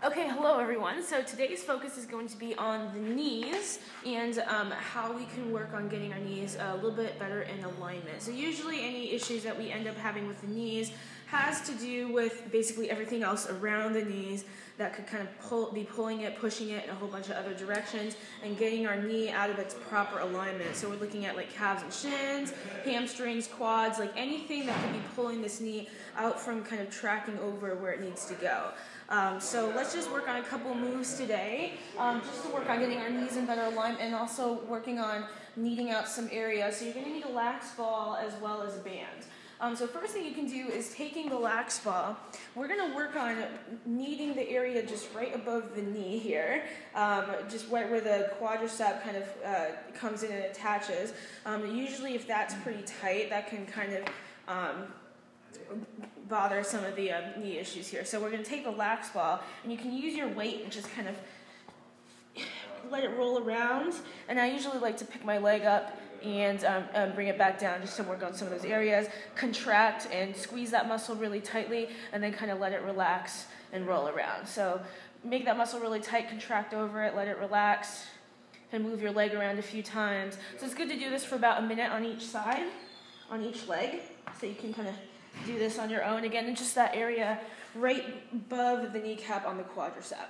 Okay, hello everyone. So today's focus is going to be on the knees and how we can work on getting our knees a little bit better in alignment. So usually any issues that we end up having with the knees has to do with basically everything else around the knees that could kind of be pulling it, pushing it in a whole bunch of other directions and getting our knee out of its proper alignment. So we're looking at like calves and shins, hamstrings, quads, like anything that could be pulling this knee out from kind of tracking over where it needs to go. So let's just work on a couple moves today, just to work on getting our knees in better alignment and also working on kneading out some areas. So you're going to need a lax ball as well as a band. So first thing you can do is taking the lax ball. We're going to work on kneading the area just right above the knee here, just right where the quadricep kind of comes in and attaches. Usually if that's pretty tight, that can kind of bother some of the knee issues here. So we're going to take the lax ball, and you can use your weight and just kind of let it roll around. And I usually like to pick my leg up and bring it back down just to work on some of those areas. Contract and squeeze that muscle really tightly, and then kind of let it relax and roll around. So make that muscle really tight, contract over it, let it relax, and move your leg around a few times. So it's good to do this for about a minute on each side, on each leg, so you can kind of do this on your own. Again, in just that area right above the kneecap on the quadricep.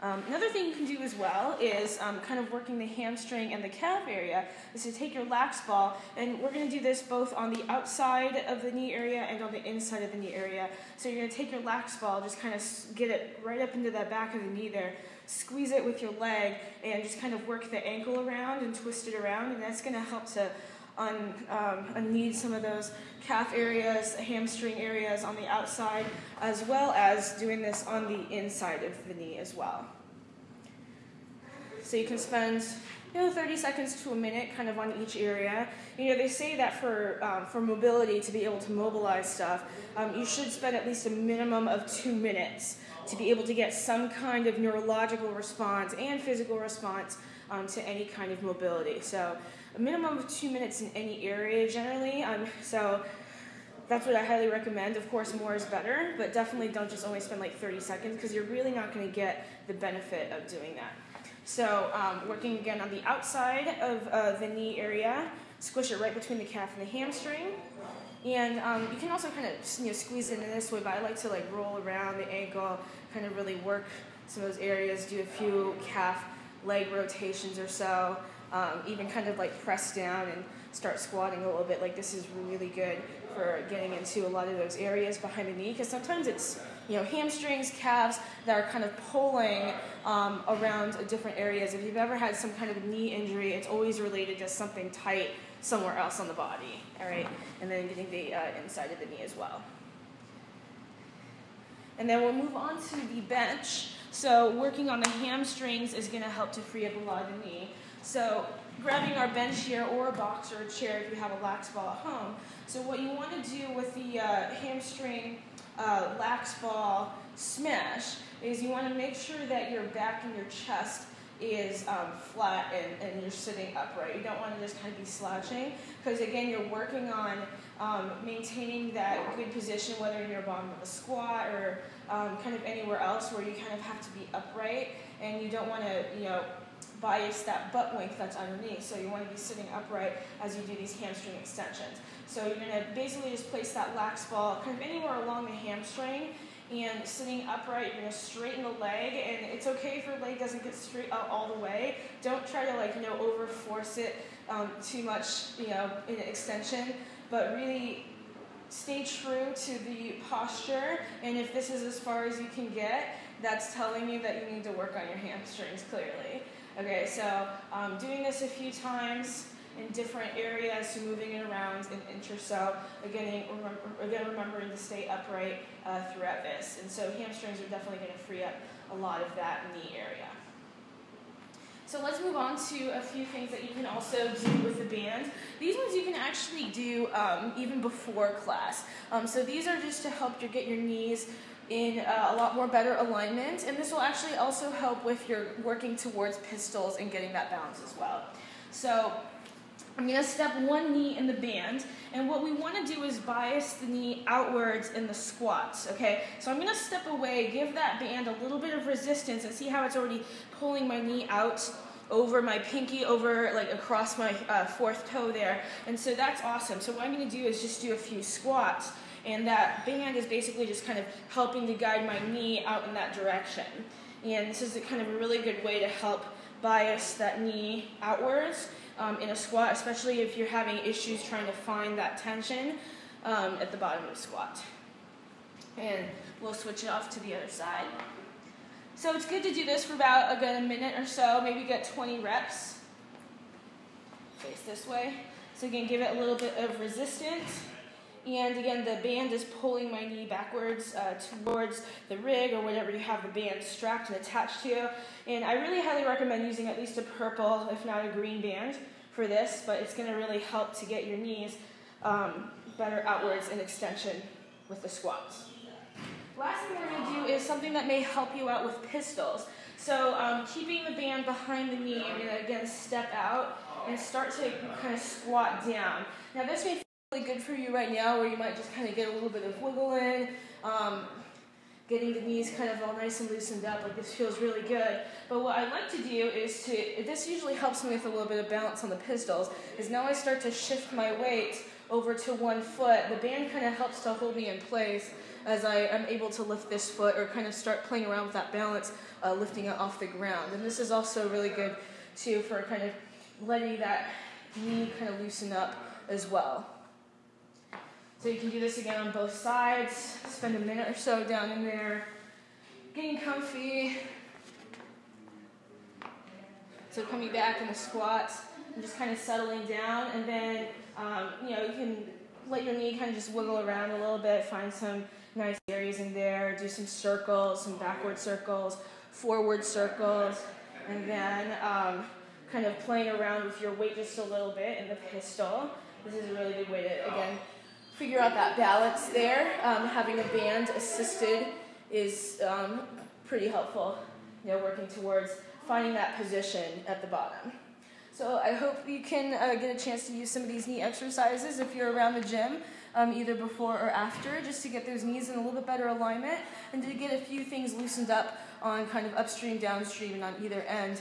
Another thing you can do as well is kind of working the hamstring and the calf area is to take your lax ball, and we're going to do this both on the outside of the knee area and on the inside of the knee area. So you're going to take your lax ball, just kind of get it right up into that back of the knee there, squeeze it with your leg, and just kind of work the ankle around and twist it around, and that's going to help to unknead some of those calf areas, hamstring areas on the outside, as well as doing this on the inside of the knee as well. So you can spend 30 seconds to a minute kind of on each area. They say that for mobility, to be able to mobilize stuff, you should spend at least a minimum of 2 minutes to be able to get some kind of neurological response and physical response to any kind of mobility. So a minimum of 2 minutes in any area generally. So that's what I highly recommend. Of course, more is better, but definitely don't just only spend like 30 seconds because you're really not going to get the benefit of doing that. So working again on the outside of the knee area, squish it right between the calf and the hamstring. And you can also kind of squeeze it in this way, but I like to like roll around the ankle, kind of really work some of those areas, do a few calf leg rotations or so, even kind of like press down and start squatting a little bit. Like this is really good for getting into a lot of those areas behind the knee, because sometimes it's hamstrings, calves that are kind of pulling around different areas. If you've ever had some kind of knee injury, it's always related to something tight somewhere else on the body, all right? And then getting the inside of the knee as well. And then we'll move on to the bench. So working on the hamstrings is going to help to free up a lot of the knee. So grabbing our bench here, or a box or a chair if you have a lax ball at home. So what you want to do with the hamstring lax ball smash is you want to make sure that your back and your chest is flat and you're sitting upright. You don't want to just kind of be slouching, because again, you're working on maintaining that good position, whether in your bottom of a squat or kind of anywhere else where you kind of have to be upright, and you don't want to bias that butt wink that's underneath. So you want to be sitting upright as you do these hamstring extensions. So you're going to basically just place that lax ball kind of anywhere along the hamstring, and sitting upright, you're going to straighten the leg, and it's okay if your leg doesn't get straight out all the way. Don't try to over force it too much in extension, but really stay true to the posture, and if this is as far as you can get, that's telling you that you need to work on your hamstrings clearly. Okay, so doing this a few times in different areas, so moving it around an inch or so. Again, remembering to stay upright throughout this. And so hamstrings are definitely going to free up a lot of that knee area. So let's move on to a few things that you can also do with the band. These ones you can actually do even before class. So these are just to help you get your knees in a lot more better alignment, and this will actually also help with your working towards pistols and getting that balance as well. So I'm going to step one knee in the band, and what we want to do is bias the knee outwards in the squats, okay? So I'm going to step away, give that band a little bit of resistance, and see how it's already pulling my knee out over my pinky, over like across my fourth toe there, and so that's awesome. So what I'm going to do is just do a few squats, and that band is basically just kind of helping to guide my knee out in that direction. And this is kind of a really good way to help bias that knee outwards in a squat, especially if you're having issues trying to find that tension at the bottom of the squat. And we'll switch it off to the other side. So it's good to do this for about a minute or so, maybe get 20 reps. Face this way. So again, give it a little bit of resistance. And again, the band is pulling my knee backwards towards the rig or whatever you have the band strapped and attached to. And I really highly recommend using at least a purple, if not a green band for this, but it's going to really help to get your knees better outwards in extension with the squats. Last thing we're going to do is something that may help you out with pistols. So keeping the band behind the knee, I'm going to again step out and start to kind of squat down. Now this may really good for you right now, where you might just kind of get a little bit of wiggle in, getting the knees kind of all nice and loosened up, like this feels really good. But what I like to do is this usually helps me with a little bit of balance on the pistols, is now I start to shift my weight over to one foot. The band kind of helps to hold me in place as I am able to lift this foot or kind of start playing around with that balance, lifting it off the ground. And this is also really good too for kind of letting that knee kind of loosen up as well. So you can do this again on both sides, spend a minute or so down in there, getting comfy. So coming back in the squats and just kind of settling down, and then you can let your knee kind of just wiggle around a little bit, find some nice areas in there, do some circles, some backward circles, forward circles, and then kind of playing around with your weight just a little bit in the pistol. This is a really good way to, again, figure out that balance there. Having a band assisted is pretty helpful, working towards finding that position at the bottom. So I hope you can get a chance to use some of these knee exercises if you're around the gym, either before or after, just to get those knees in a little bit better alignment and to get a few things loosened up on kind of upstream, downstream, and on either end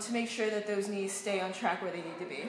to make sure that those knees stay on track where they need to be.